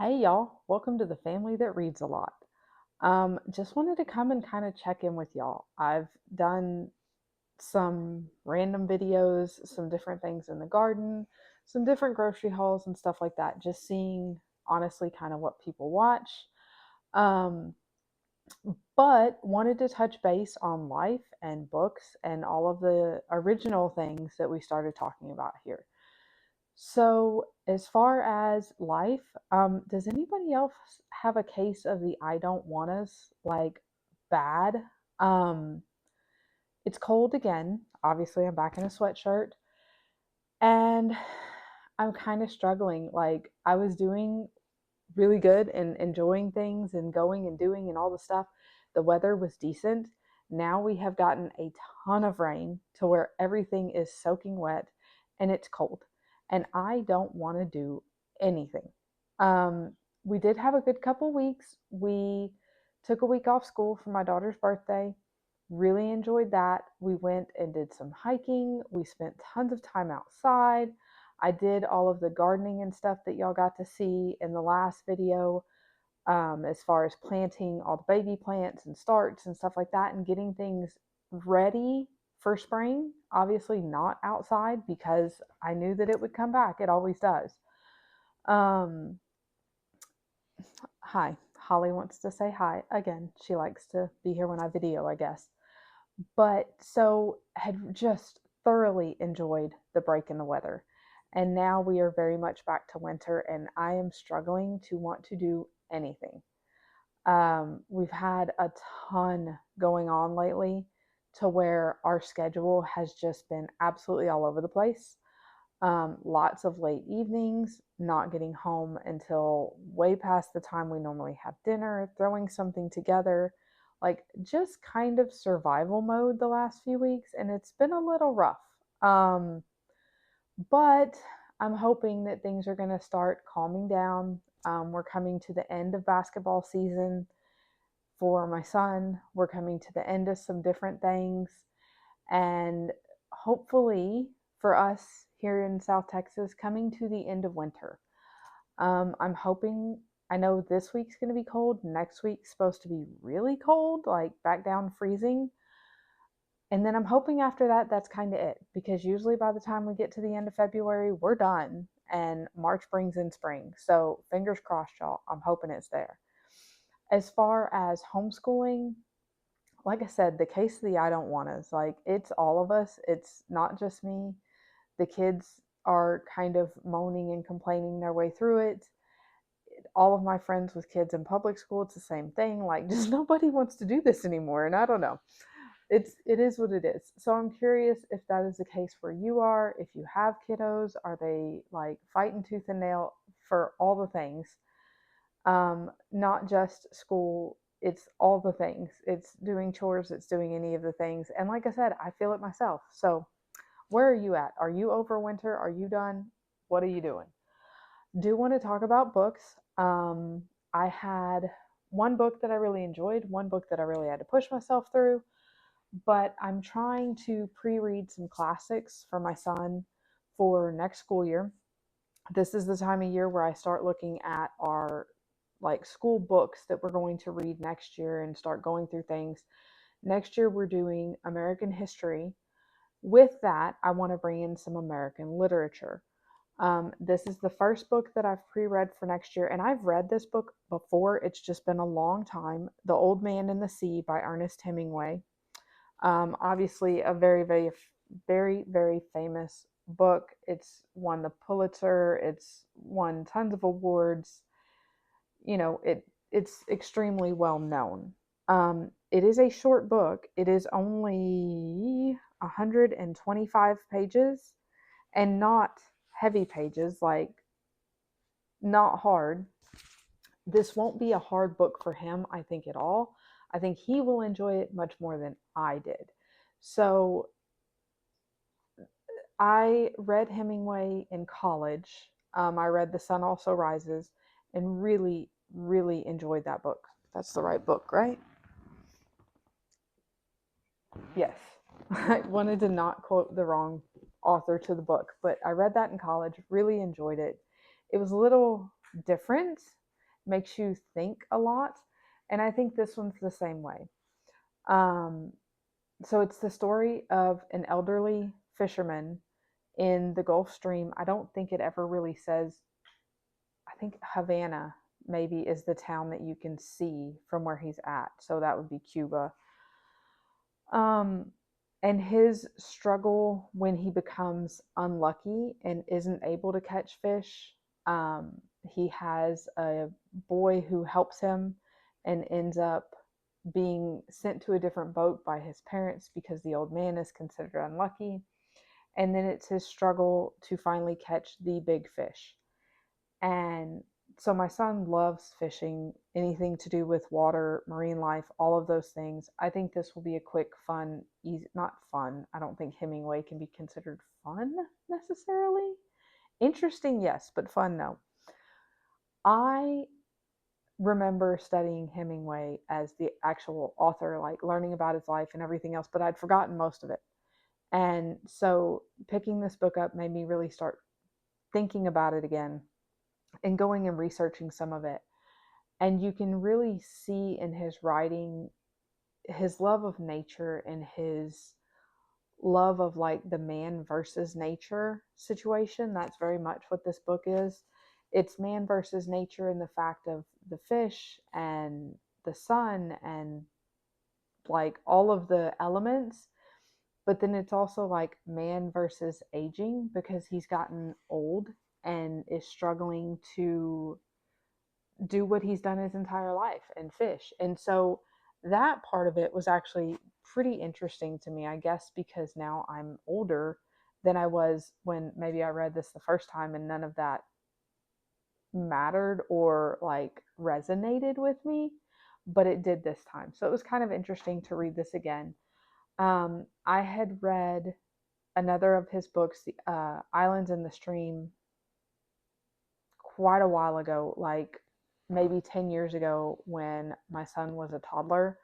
Hey y'all, welcome to the family that reads a lot. Just wanted to come and kind of check in with y'all. I've done some random videos, some different things in the garden, some different grocery hauls and stuff like that, just seeing honestly kind of what people watch. Um, but wanted to touch base on life and books and all of the original things that we started talking about here. So, as far as life, does anybody else have a case of the I don't want us like bad? Um, it's cold again. Obviously, I'm back in a sweatshirt and I'm kind of struggling. Like, I was doing really good and enjoying things and going and doing and all the stuff. The weather was decent. Now we have gotten a ton of rain to where everything is soaking wet and it's cold. And I don't want to do anything. Um, we did have a good couple weeks. We took a week off school for my daughter's birthday. Really enjoyed that. We went and did some hiking. We spent tons of time outside. I did all of the gardening and stuff that y'all got to see in the last video, as far as planting all the baby plants and starts and stuff like that, and getting things ready for spring. Obviously, not outside because I knew that it would come back. It always does. Um, Hi. Holly wants to say hi again. She likes to be here when I video, I guess. But so had just thoroughly enjoyed the break in the weather. And now we are very much back to winter, and I am struggling to want to do anything. We've had a ton going on lately to where our schedule has just been absolutely all over the place. Lots of late evenings, not getting home until way past the time we normally have dinner, throwing something together, like just kind of survival mode the last few weeks, and it's been a little rough. Um, but I'm hoping that things are going to start calming down. We're coming to the end of basketball season for my son. We're coming to the end of some different things. And hopefully for us here in South Texas, coming to the end of winter. I'm hoping, I know this week's going to be cold. Next week's supposed to be really cold, like back down freezing. And then I'm hoping after that, that's kind of it. Because usually by the time we get to the end of February, we're done. And March brings in spring. So fingers crossed, y'all. I'm hoping it's there. As far as homeschooling, like I said, the case of the I don't want us, like it's all of us. It's not just me. The kids are kind of moaning and complaining their way through it. All of my friends with kids in public school, it's the same thing. Like just nobody wants to do this anymore. And I don't know. It is what it is. So I'm curious if that is the case where you are, if you have kiddos, are they like fighting tooth and nail for all the things? Not just school, it's all the things. It's doing chores, it's doing any of the things. And like I said, I feel it myself. So where are you at? Are you over winter? Are you done? What are you doing? Do want to talk about books. I had one book that I really enjoyed, one book that I really had to push myself through, but I'm trying to pre-read some classics for my son for next school year. This is the time of year where I start looking at our like school books that we're going to read next year and start going through things. Next year we're doing American history. With that, I want to bring in some American literature. This is the first book that I've pre-read for next year, and I've read this book before. It's just been a long time. The Old Man and the Sea by Ernest Hemingway. Obviously, a very, very, very, very famous book. It's won the Pulitzer. It's won tons of awards. It's extremely well known. It is a short book. It is only 125 pages and not heavy pages, like not hard. This won't be a hard book for him, I think, at all. I think he will enjoy it much more than I did. So I read Hemingway in college. I read The Sun Also Rises and really, really enjoyed that book. That's the right book, right? Yes. I wanted to not quote the wrong author to the book, but I read that in college, really enjoyed it. It was a little different. makes you think a lot. And I think this one's the same way. Um, so it's the story of an elderly fisherman in the Gulf Stream. I don't think it ever really says, I think Havana maybe is the town that you can see from where he's at. So that would be Cuba. Um, and his struggle when he becomes unlucky and isn't able to catch fish. Um, he has a boy who helps him and ends up being sent to a different boat by his parents because the old man is considered unlucky. And then it's his struggle to finally catch the big fish. And so my son loves fishing, anything to do with water, marine life, all of those things. I think this will be a quick, fun, easy, not fun. I don't think Hemingway can be considered fun necessarily. Interesting, yes, but fun, no. I remember studying Hemingway as the actual author, like learning about his life and everything else, but I'd forgotten most of it. And so picking this book up made me really start thinking about it again and going and researching some of it. And you can really see in his writing his love of nature and his love of like the man versus nature situation. That's very much what this book is. It's man versus nature in the fact of the fish and the sun and like all of the elements. But then it's also like man versus aging because he's gotten old and is struggling to do what he's done his entire life and fish. And so that part of it was actually pretty interesting to me, I guess, because now I'm older than I was when maybe I read this the first time and none of that mattered or like resonated with me, but it did this time. So it was kind of interesting to read this again. I had read another of his books, Islands in the Stream, quite a while ago, like maybe 10 years ago when my son was a toddler.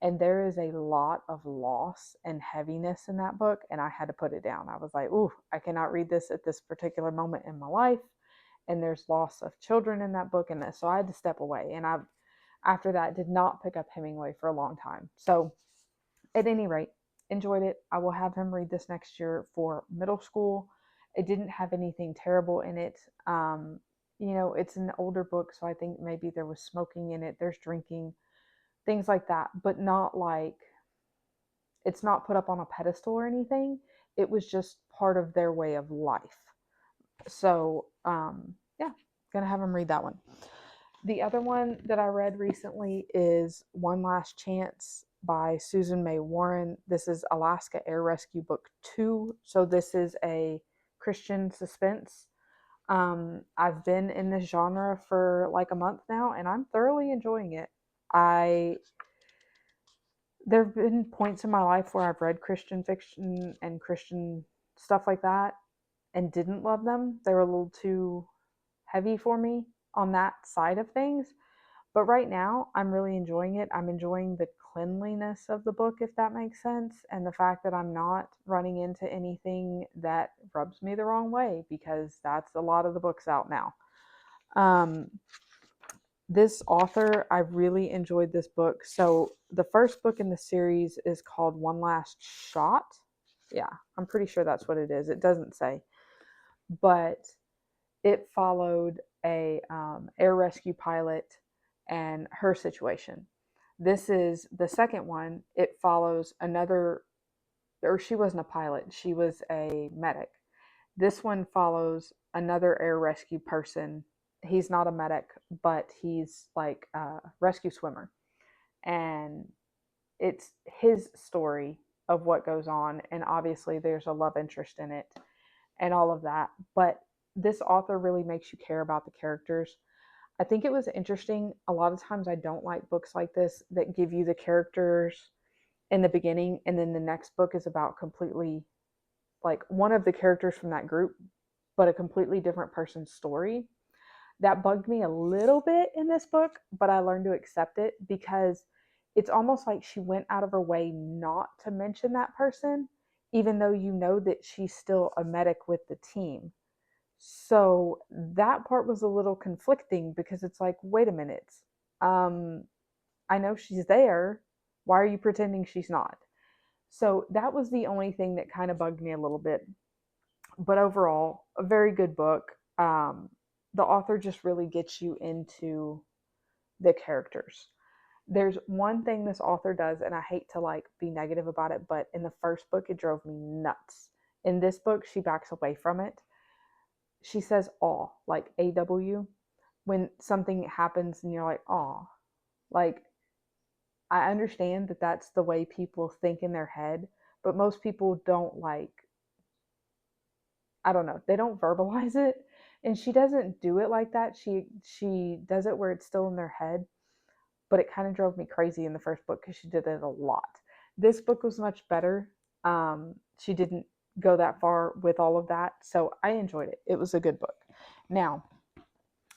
And there is a lot of loss and heaviness in that book. And I had to put it down. I was like, ooh, I cannot read this at this particular moment in my life. And there's loss of children in that book. And so I had to step away. And after that, did not pick up Hemingway for a long time. So at any rate, enjoyed it. I will have him read this next year for middle school. It didn't have anything terrible in it. It's an older book, so I think maybe there was smoking in it, there's drinking, things like that, but not like it's not put up on a pedestal or anything. It was just part of their way of life. So, yeah, gonna have him read that one. The other one that I read recently is One Last Chance by Susan May Warren. This is Alaska Air Rescue Book 2. So this is a Christian suspense. I've been in this genre for like a month now and I'm thoroughly enjoying it. There have been points in my life where I've read Christian fiction and Christian stuff like that and didn't love them. They were a little too heavy for me on that side of things. But right now, I'm really enjoying it. I'm enjoying the cleanliness of the book, if that makes sense, and the fact that I'm not running into anything that rubs me the wrong way, because that's a lot of the books out now. This author, I really enjoyed this book. So the first book in the series is called One Last Shot. Yeah, I'm pretty sure that's what it is. It doesn't say, but it followed a air rescue pilot and her situation. This is the second one. It follows another, or she wasn't a pilot, she was a medic. This one follows another air rescue person. He's not a medic, but he's like a rescue swimmer. And it's his story of what goes on. And obviously, there's a love interest in it and all of that. But this author really makes you care about the characters. I think it was interesting. A lot of times, I don't like books like this that give you the characters in the beginning, and then the next book is about completely like one of the characters from that group, but a completely different person's story. That bugged me a little bit in this book, but I learned to accept it because it's almost like she went out of her way not to mention that person, even though you know that she's still a medic with the team. So that part was a little conflicting because it's like, wait a minute. Um, I know she's there. Why are you pretending she's not? So that was the only thing that kind of bugged me a little bit. But overall, a very good book. The author just really gets you into the characters. There's one thing this author does, and I hate to like be negative about it, but in the first book, it drove me nuts. In this book, she backs away from it. She says aw, like AW, when something happens and you're like, aw. Like, I understand that that's the way people think in their head, but most people don't like, I don't know, they don't verbalize it. And she doesn't do it like that. She does it where it's still in their head, but it kind of drove me crazy in the first book because she did it a lot. This book was much better. She didn't go that far with all of that, so I enjoyed it. It was a good book. Now,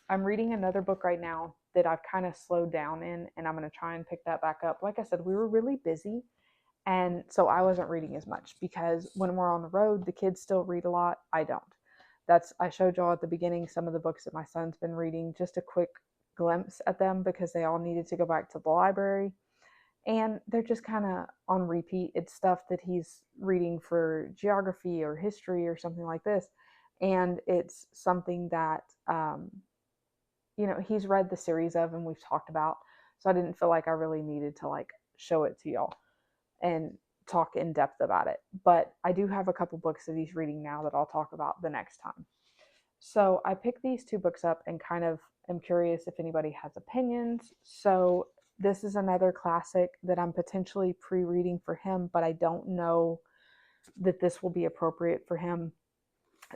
I'm reading another book right now that I've kind of slowed down in, and I'm going to try and pick that back up. Like I said, we were really busy, and so I wasn't reading as much because when we're on the road, the kids still read a lot. I don't. I showed y'all at the beginning some of the books that my son's been reading, just a quick glimpse at them because they all needed to go back to the library. And they're just kind of on repeat. It's stuff that he's reading for geography or history or something like this. And it's something that, he's read the series of and we've talked about. So I didn't feel like I really needed to like show it to y'all and talk in depth about it. But I do have a couple books that he's reading now that I'll talk about the next time. So I picked these two books up and kind of am curious if anybody has opinions. So this is another classic that I'm potentially pre-reading for him, but I don't know that this will be appropriate for him.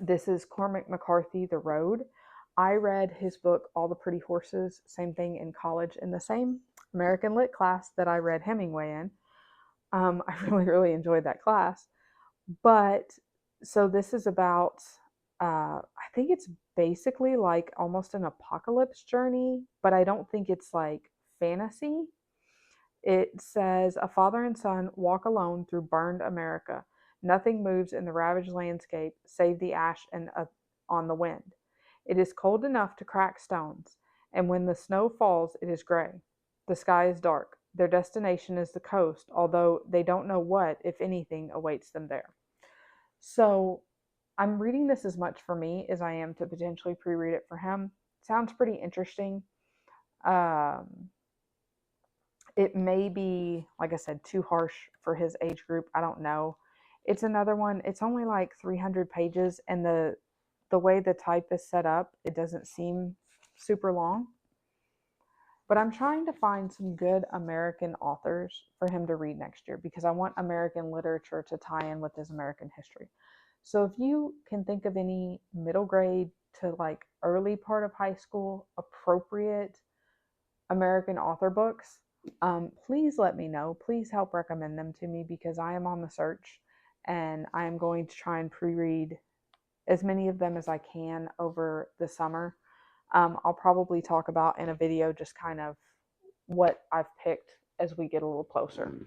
This is Cormac McCarthy, The Road. I read his book, All the Pretty Horses, same thing in college, in the same American Lit class that I read Hemingway in. I really, really enjoyed that class. But so this is about, I think it's basically like almost an apocalypse journey, but I don't think it's like fantasy. It says a father and son walk alone through burned America. Nothing moves in the ravaged landscape save the ash and on the wind. It is cold enough to crack stones, and when the snow falls, it is gray. The sky is dark. Their destination is the coast, although they don't know what, if anything, awaits them there. So I'm reading this as much for me as I am to potentially pre-read it for him. Sounds pretty interesting. Um, it may be, like I said, too harsh for his age group. I don't know. It's another one. It's only like 300 pages, and the way the type is set up, it doesn't seem super long. But I'm trying to find some good American authors for him to read next year because I want American literature to tie in with his American history. So if you can think of any middle grade to like early part of high school appropriate American author books, please let me know. Please help recommend them to me because I am on the search and I am going to try and pre-read as many of them as I can over the summer. I'll probably talk about in a video just kind of what I've picked as we get a little closer.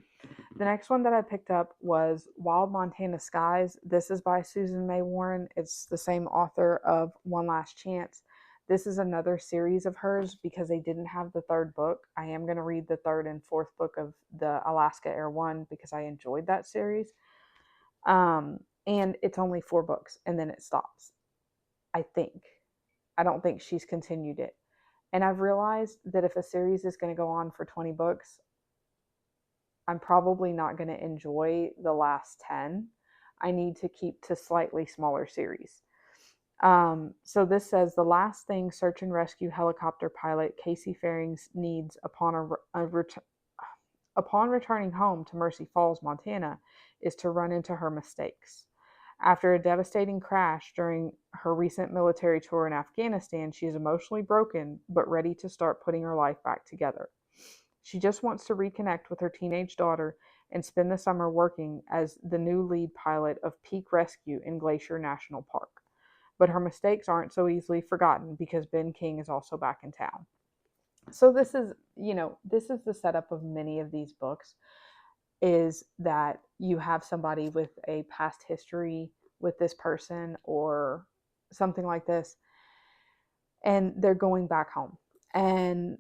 The next one that I picked up was Wild Montana Skies. This is by Susan May Warren. It's the same author of One Last Chance. This is another series of hers because they didn't have the third book. I am going to read the third and fourth book of the Alaska Air One because I enjoyed that series. And it's only 4 books and then it stops. I think. I don't think she's continued it. And I've realized that if a series is going to go on for 20 books, I'm probably not going to enjoy the last 10. I need to keep to slightly smaller series. So this says the last thing search and rescue helicopter pilot Casey Farings needs upon returning home to Mercy Falls, Montana, is to run into her mistakes. After a devastating crash during her recent military tour in Afghanistan, she is emotionally broken but ready to start putting her life back together. She just wants to reconnect with her teenage daughter and spend the summer working as the new lead pilot of Peak Rescue in Glacier National Park. But her mistakes aren't so easily forgotten because Ben King is also back in town. So this is the setup of many of these books, is that you have somebody with a past history with this person, or something like this, and they're going back home. And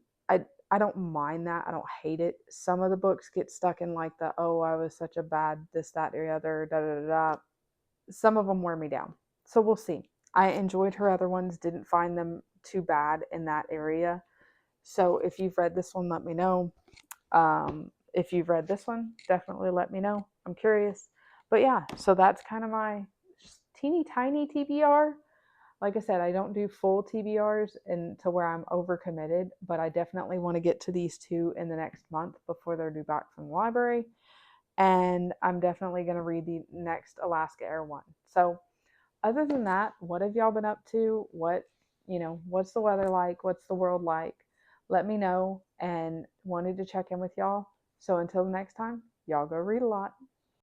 I don't mind that. I don't hate it. Some of the books get stuck in like the, oh, I was such a bad this, that, or the other, da da da da. Some of them wear me down. So we'll see. I enjoyed her other ones, didn't find them too bad in that area. So if you've read this one, let me know. If you've read this one, definitely let me know. I'm curious. But yeah, so that's kind of my teeny tiny TBR. Like I said, I don't do full TBRs and to where I'm overcommitted, but I definitely want to get to these two in the next month before they're due back from the library. And I'm definitely going to read the next Alaska Air one. So, other than that, what have y'all been up to? What's the weather like? What's the world like? Let me know, and wanted to check in with y'all. So, until the next time, y'all go read a lot.